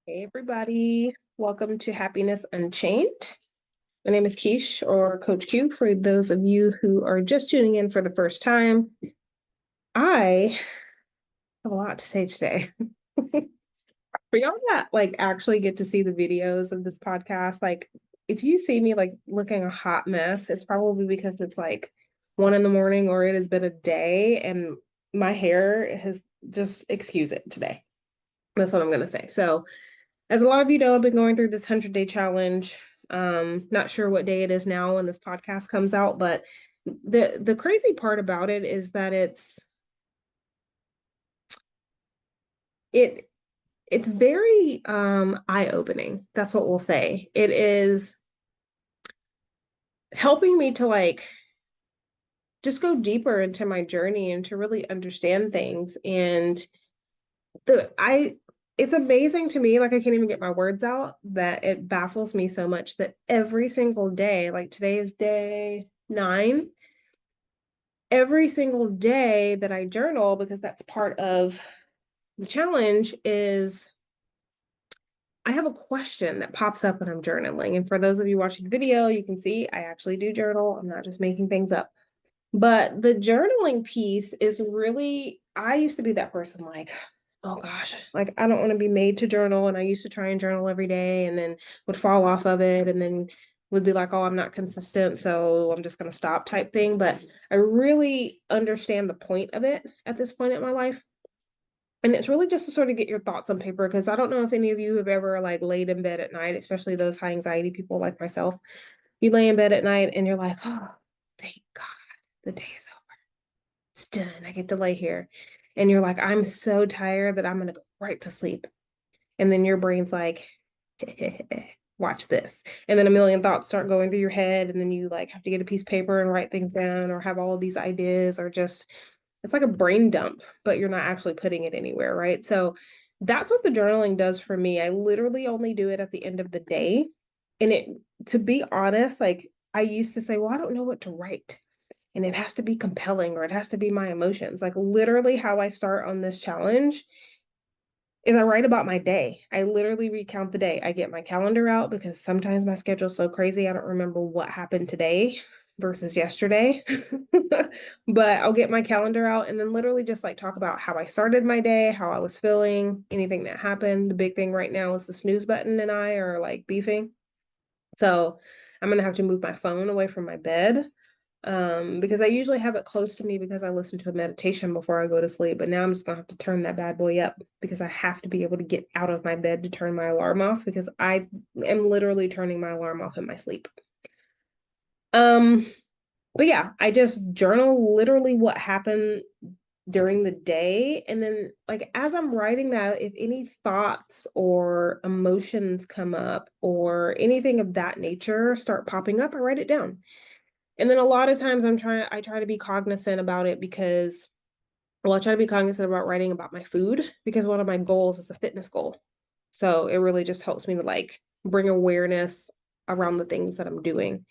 Hey everybody, welcome to Happiness Unchained. My name is Quiche or Coach Q for those of you who are just tuning in for the first time. I have a lot to say today. For y'all that actually get to see the videos of this podcast, if you see me looking a hot mess, it's probably because it's 1 in the morning or it has been a day and my hair has just excuse it today. That's what I'm gonna say. So as a lot of you know, I've been going through this 100-day challenge. Not sure what day it is now when this podcast comes out, but the crazy part about it is that it it's very eye-opening. That's what we'll say. It is helping me to just go deeper into my journey and to really understand things. And the I it's amazing to me, like I can't even get my words out, that it baffles me so much that every single day, like today is day 9, every single day that I journal, because that's part of the challenge, is I have a question that pops up when I'm journaling. And for those of you watching the video, you can see I actually do journal. I'm not just making things up. But the journaling piece is really, I used to be that person oh gosh, I don't want to be made to journal. And I used to try and journal every day and then would fall off of it and then would be like, oh, I'm not consistent, so I'm just going to stop type thing. But I really understand the point of it at this point in my life. And it's really just to sort of get your thoughts on paper, because I don't know if any of you have ever laid in bed at night, especially those high anxiety people like myself. You lay in bed at night and you're like, oh, thank God the day is over. It's done. I get to lay here. And you're like, I'm so tired that I'm going to go right to sleep. And then your brain's like, watch this. And then a million thoughts start going through your head. And then you have to get a piece of paper and write things down or have all of these ideas, or just, it's like a brain dump, but you're not actually putting it anywhere, right? So that's what the journaling does for me. I literally only do it at the end of the day. And to be honest, I used to say, well, I don't know what to write, and it has to be compelling or it has to be my emotions. Like literally how I start on this challenge is I write about my day. I literally recount the day. I get my calendar out because sometimes my schedule's so crazy I don't remember what happened today versus yesterday. But I'll get my calendar out and then literally just talk about how I started my day, how I was feeling, anything that happened. The big thing right now is the snooze button and I are beefing. So I'm gonna have to move my phone away from my bed, because I usually have it close to me because I listen to a meditation before I go to sleep. But now I'm just gonna have to turn that bad boy up because I have to be able to get out of my bed to turn my alarm off, because I am literally turning my alarm off in my sleep. Um, but yeah, I just journal literally what happened during the day. And then as I'm writing that, if any thoughts or emotions come up or anything of that nature start popping up, I write it down. And then a lot of times I try to be cognizant about it because, well, I try to be cognizant about writing about my food because one of my goals is a fitness goal. So it really just helps me to bring awareness around the things that I'm doing.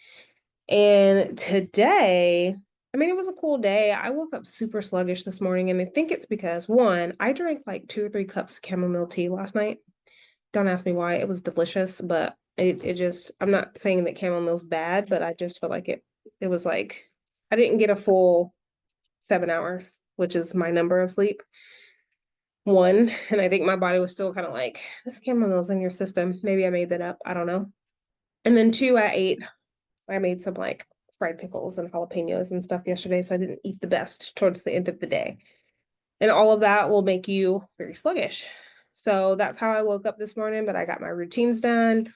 And today, I mean, it was a cool day. I woke up super sluggish this morning, and I think it's because one, I drank 2 or 3 cups of chamomile tea last night. Don't ask me why. It was delicious, but it just, I'm not saying that chamomile's bad, but I just feel like it was I didn't get a full 7 hours, which is my number of sleep. One, and I think my body was still kind of this chamomile's in your system. Maybe I made that up. I don't know. And then two, I made some fried pickles and jalapenos and stuff yesterday, so I didn't eat the best towards the end of the day. And all of that will make you very sluggish. So that's how I woke up this morning, but I got my routines done.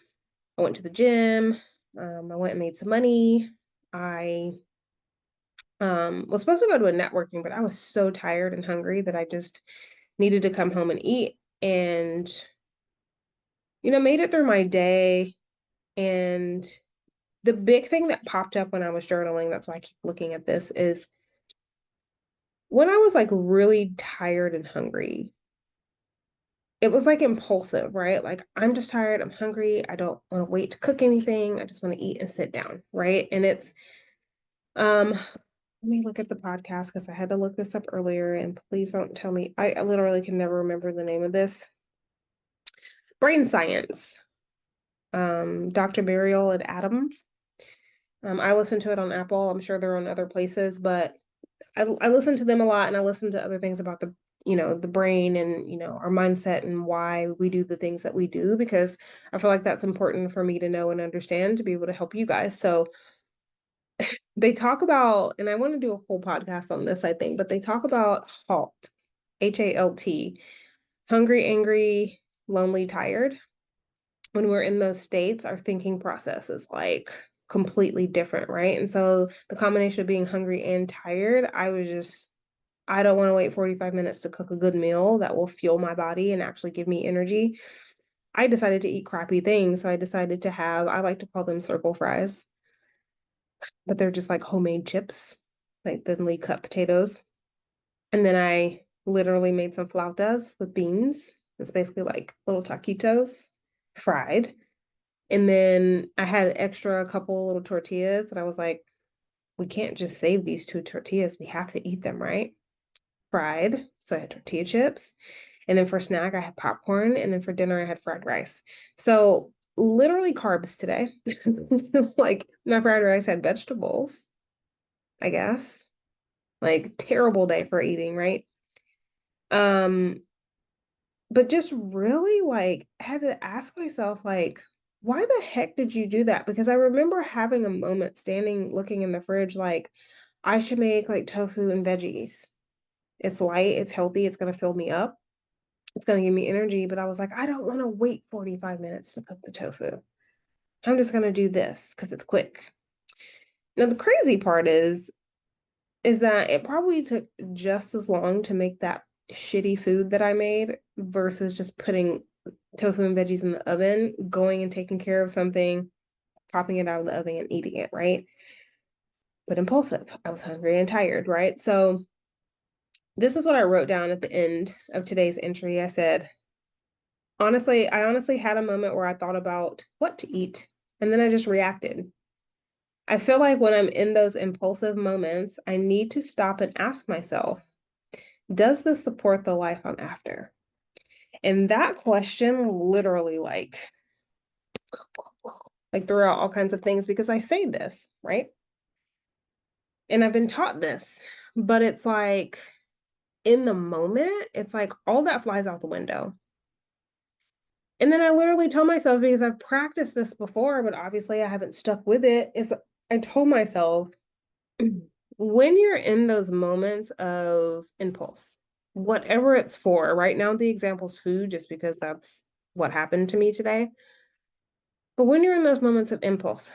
I went to the gym. I went and made some money. I was supposed to go to a networking, but I was so tired and hungry that I just needed to come home and eat. And, made it through my day. And the big thing that popped up when I was journaling, that's why I keep looking at this, is when I was really tired and hungry, it was impulsive, right? I'm just tired, I'm hungry, I don't want to wait to cook anything, I just want to eat and sit down, right? And it's let me look at the podcast because I had to look this up earlier, and please don't tell me, I literally can never remember the name of this. brain science. Dr. Burial and Adams. I listen to it on Apple. I'm sure they're on other places, but I listen to them a lot, and I listen to other things about the brain and, our mindset and why we do the things that we do, because I feel like that's important for me to know and understand to be able to help you guys. So they talk about, and I want to do a whole podcast on this, I think, but they talk about HALT, HALT, hungry, angry, lonely, tired. When we're in those states, our thinking process is like completely different, right? And so the combination of being hungry and tired, I don't want to wait 45 minutes to cook a good meal that will fuel my body and actually give me energy. I decided to eat crappy things. So I decided to I like to call them circle fries, but they're just like homemade chips, like thinly cut potatoes. And then I literally made some flautas with beans. It's basically like little taquitos fried. And then I had extra a couple little tortillas, and I was like, we can't just save these two tortillas. We have to eat them, right? Fried. So I had tortilla chips. And then for snack, I had popcorn. And then for dinner, I had fried rice. So literally carbs today. Like my fried rice had vegetables, I guess. Like terrible day for eating, right? Um, but just really like had to ask myself, like, why the heck did you do that? Because I remember having a moment standing looking in the fridge like I should make like tofu and veggies. It's light, it's healthy, it's going to fill me up, it's going to give me energy. But I was like, I don't want to wait 45 minutes to cook the tofu. I'm just going to do this because it's quick. Now, the crazy part is that it probably took just as long to make that shitty food that I made versus just putting tofu and veggies in the oven, going and taking care of something, popping it out of the oven and eating it, right? But impulsive. I was hungry and tired, right? So this is what I wrote down at the end of today's entry. I said, I honestly had a moment where I thought about what to eat, and then I just reacted. I feel like when I'm in those impulsive moments, I need to stop and ask myself, does this support the life I'm after? And that question literally like threw out all kinds of things, because I say this, right? And I've been taught this, but it's like in the moment, it's like all that flies out the window. And then I literally tell myself, because I've practiced this before, but obviously I haven't stuck with it, is I told myself, when you're in those moments of impulse, whatever it's for, right now the example's food, just because that's what happened to me today. But when you're in those moments of impulse,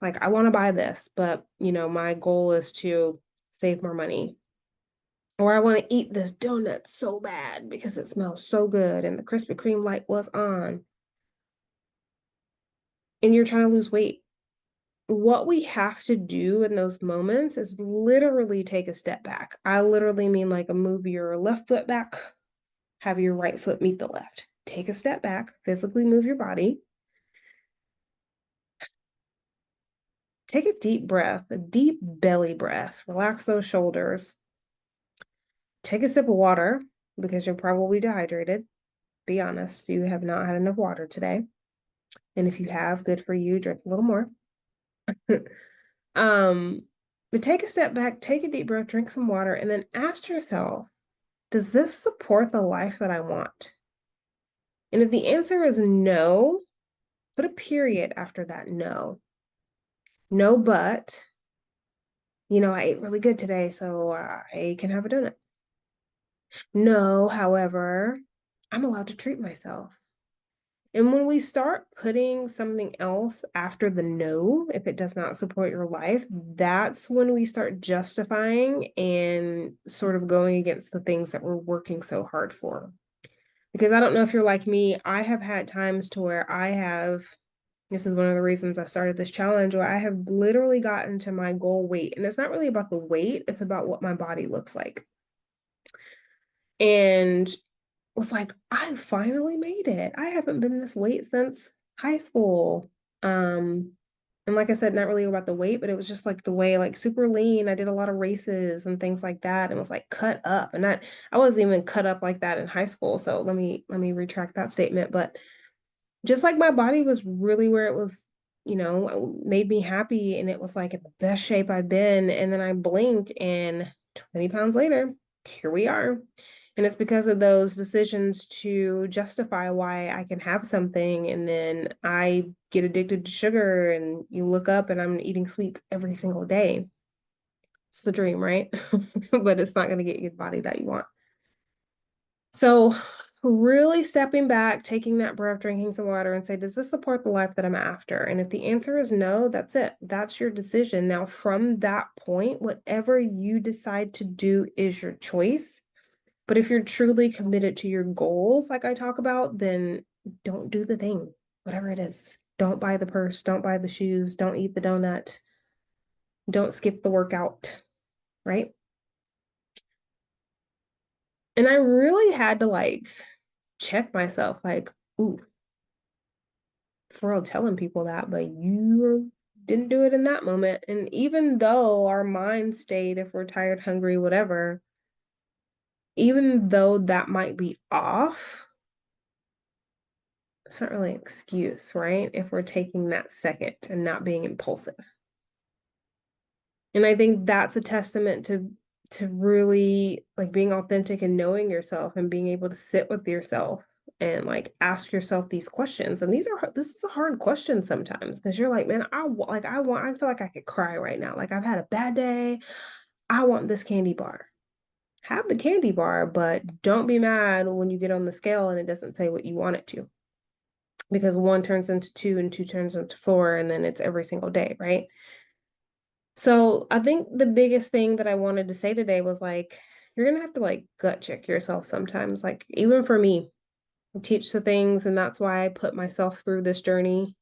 like I want to buy this, but my goal is to save more money. Or I want to eat this donut so bad because it smells so good and the Krispy Kreme light was on. And you're trying to lose weight. What we have to do in those moments is literally take a step back. I literally mean like a move your left foot back, have your right foot meet the left. Take a step back, physically move your body. Take a deep breath, a deep belly breath. Relax those shoulders. Take a sip of water because you're probably dehydrated. Be honest, you have not had enough water today. And if you have, good for you, drink a little more. um, but take a step back, take a deep breath, drink some water, and then ask yourself, does this support the life that I want? And if the answer is no, put a period after that no. No, but, I ate really good today, so I can have a donut. No, however, I'm allowed to treat myself. And when we start putting something else after the no, if it does not support your life, that's when we start justifying and sort of going against the things that we're working so hard for. Because I don't know if you're like me, I have had times to where this is one of the reasons I started this challenge, where I have literally gotten to my goal weight. And it's not really about the weight, it's about what my body looks like. And was like, I finally made it. I haven't been this weight since high school. And like I said, not really about the weight, but it was just like the way, like super lean. I did a lot of races and things like that, and was like cut up. And I wasn't even cut up like that in high school. So let me retract that statement. But just like my body was really where it was, made me happy and it was like in the best shape I've been. And then I blink and 20 pounds later, here we are. And it's because of those decisions to justify why I can have something. And then I get addicted to sugar and you look up and I'm eating sweets every single day. It's the dream, right? But it's not going to get you the body that you want. So really stepping back, taking that breath, drinking some water and say, does this support the life that I'm after? And if the answer is no, that's it. That's your decision. Now, from that point, whatever you decide to do is your choice. But if you're truly committed to your goals, like I talk about, then don't do the thing, whatever it is. Don't buy the purse, don't buy the shoes, don't eat the donut, don't skip the workout, right? And I really had to like check myself, like, ooh, for real telling people that, but you didn't do it in that moment. And even though our mind stayed, if we're tired, hungry, whatever, even though that might be off, it's not really an excuse, right? If we're taking that second and not being impulsive. And I think that's a testament to really like being authentic and knowing yourself and being able to sit with yourself and like ask yourself these questions. And this is a hard question sometimes because you're like, man, I feel like I could cry right now. Like I've had a bad day. I want this candy bar. Have the candy bar, but don't be mad when you get on the scale and it doesn't say what you want it to. Because one turns into two and two turns into four, and then it's every single day, right? So I think the biggest thing that I wanted to say today was like, you're gonna have to like gut check yourself sometimes. Like even for me, I teach the things, and that's why I put myself through this journey.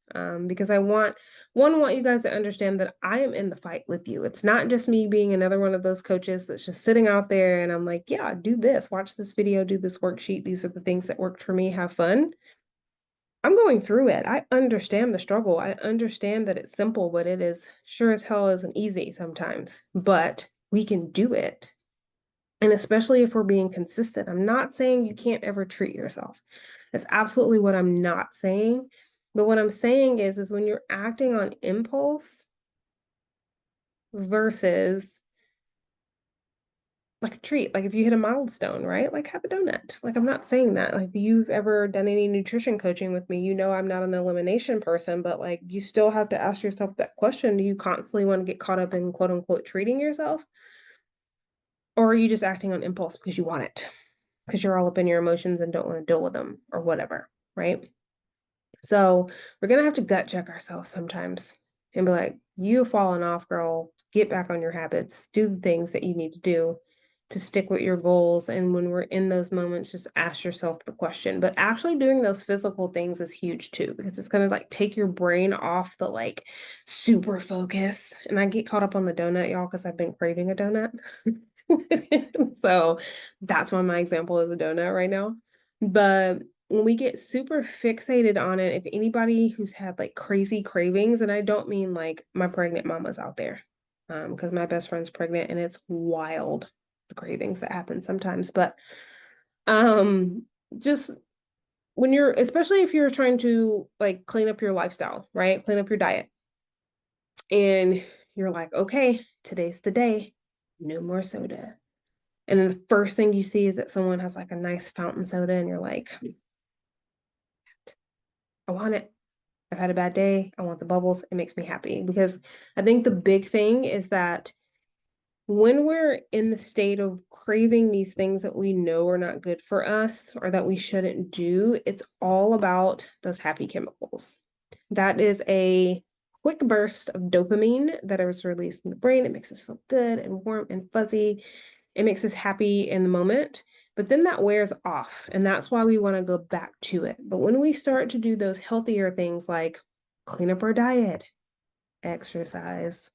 Because I want you guys to understand that I am in the fight with you. It's not just me being another one of those coaches that's just sitting out there and I'm like, yeah, do this, watch this video, do this worksheet. These are the things that worked for me. Have fun. I'm going through it. I understand the struggle. I understand that it's simple, but it is sure as hell isn't easy sometimes. But we can do it. And especially if we're being consistent. I'm not saying you can't ever treat yourself. That's absolutely what I'm not saying. But what I'm saying is when you're acting on impulse versus like a treat, like if you hit a milestone, right? Like have a donut. Like I'm not saying that. Like if you've ever done any nutrition coaching with me, you know I'm not an elimination person, but like you still have to ask yourself that question. Do you constantly want to get caught up in quote unquote treating yourself? Or are you just acting on impulse because you want it? Because you're all up in your emotions and don't want to deal with them or whatever, right? So we're gonna have to gut check ourselves sometimes and be like, you've fallen off, girl. Get back on your habits. Do the things that you need to do to stick with your goals. And when we're in those moments, just ask yourself the question. But actually doing those physical things is huge too, because it's gonna like take your brain off the like super focus. And I get caught up on the donut, y'all, because I've been craving a donut. So that's why my example is a donut right now. But when we get super fixated on it, if anybody who's had like crazy cravings, and I don't mean like my pregnant mamas out there, because my best friend's pregnant and it's wild the cravings that happen sometimes. But um, just when you're, especially if you're trying to like clean up your lifestyle, right? Clean up your diet, and you're like, okay, today's the day, no more soda. And then the first thing you see is that someone has like a nice fountain soda, and you're like, I want it. I've had a bad day. I want the bubbles. It makes me happy because I think the big thing is that when we're in the state of craving these things that we know are not good for us or that we shouldn't do, it's all about those happy chemicals. That is a quick burst of dopamine that is released in the brain. It makes us feel good and warm and fuzzy. It makes us happy in the moment, but then that wears off. And that's why we want to go back to it. But when we start to do those healthier things like clean up our diet, exercise,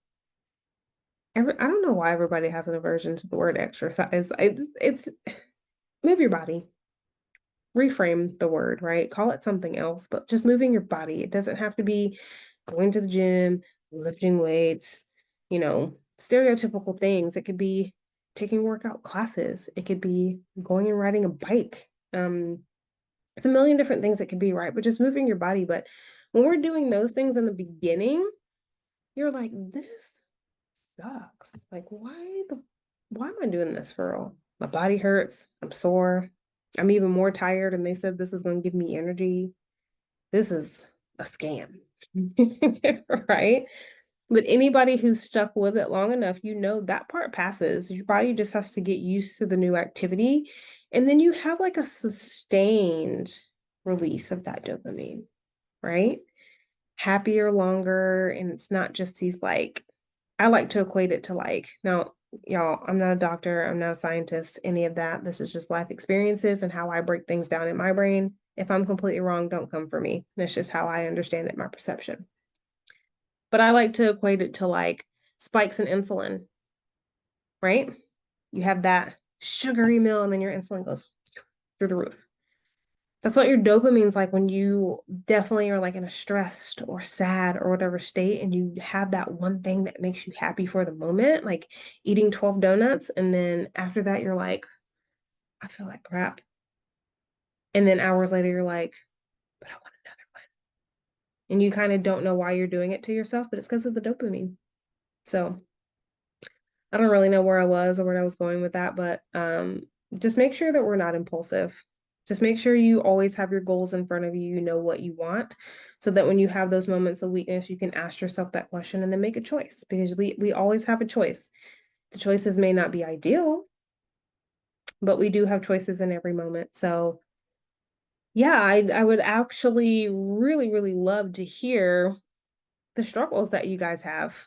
I don't know why everybody has an aversion to the word exercise. It's move your body, reframe the word, right? Call it something else, but just moving your body. It doesn't have to be going to the gym, lifting weights, stereotypical things. It could be taking workout classes. It could be going and riding a bike. It's a million different things it could be, right? But just moving your body. But when we're doing those things in the beginning, you're like, this sucks. Like, why am I doing this for real? My body hurts. I'm sore. I'm even more tired. And they said this is going to give me energy. This is a scam. Right? But anybody who's stuck with it long enough, you know that part passes. Your body just has to get used to the new activity. And then you have like a sustained release of that dopamine, right? Happier longer. And it's not just these like, I like to equate it to like, now, y'all, I'm not a doctor, I'm not a scientist, any of that. This is just life experiences and how I break things down in my brain. If I'm completely wrong, don't come for me. That's just how I understand it, my perception. But I like to equate it to like spikes in insulin, right? You have that sugary meal and then your insulin goes through the roof. That's what your dopamine's like when you definitely are like in a stressed or sad or whatever state and you have that one thing that makes you happy for the moment, like eating 12 donuts. And then after that, you're like, I feel like crap. And then hours later, you're like, but I want another one. And you kind of don't know why you're doing it to yourself, but it's because of the dopamine. So I don't really know where I was or where I was going with that, but just make sure that we're not impulsive. Just make sure you always have your goals in front of you, you know what you want, so that when you have those moments of weakness, you can ask yourself that question and then make a choice because we always have a choice. The choices may not be ideal, but we do have choices in every moment. So yeah, I would actually really, really love to hear the struggles that you guys have.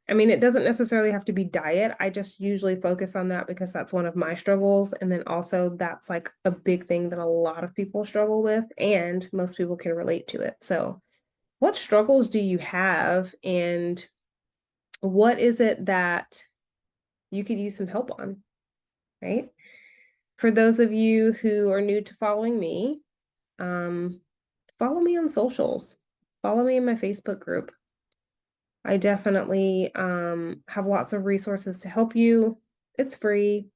I mean, it doesn't necessarily have to be diet. I just usually focus on that because that's one of my struggles. And then also, that's like a big thing that a lot of people struggle with, and most people can relate to it. So, what struggles do you have, and what is it that you could use some help on, right? For those of you who are new to following me, um, follow me on socials, follow me in my Facebook group. I definitely have lots of resources to help you. It's free,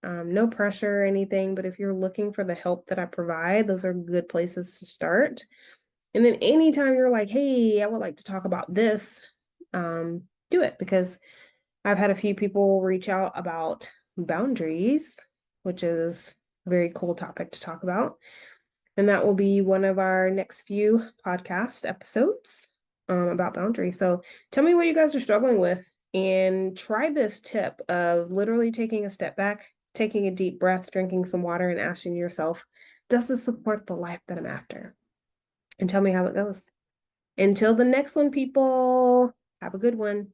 no pressure or anything, but if you're looking for the help that I provide, those are good places to start. And then anytime you're like, hey, I would like to talk about this, do it because I've had a few people reach out about boundaries, which is a very cool topic to talk about. And that will be one of our next few podcast episodes about boundaries. So tell me what you guys are struggling with and try this tip of literally taking a step back, taking a deep breath, drinking some water, and asking yourself, does this support the life that I'm after? And tell me how it goes. Until the next one, people, have a good one.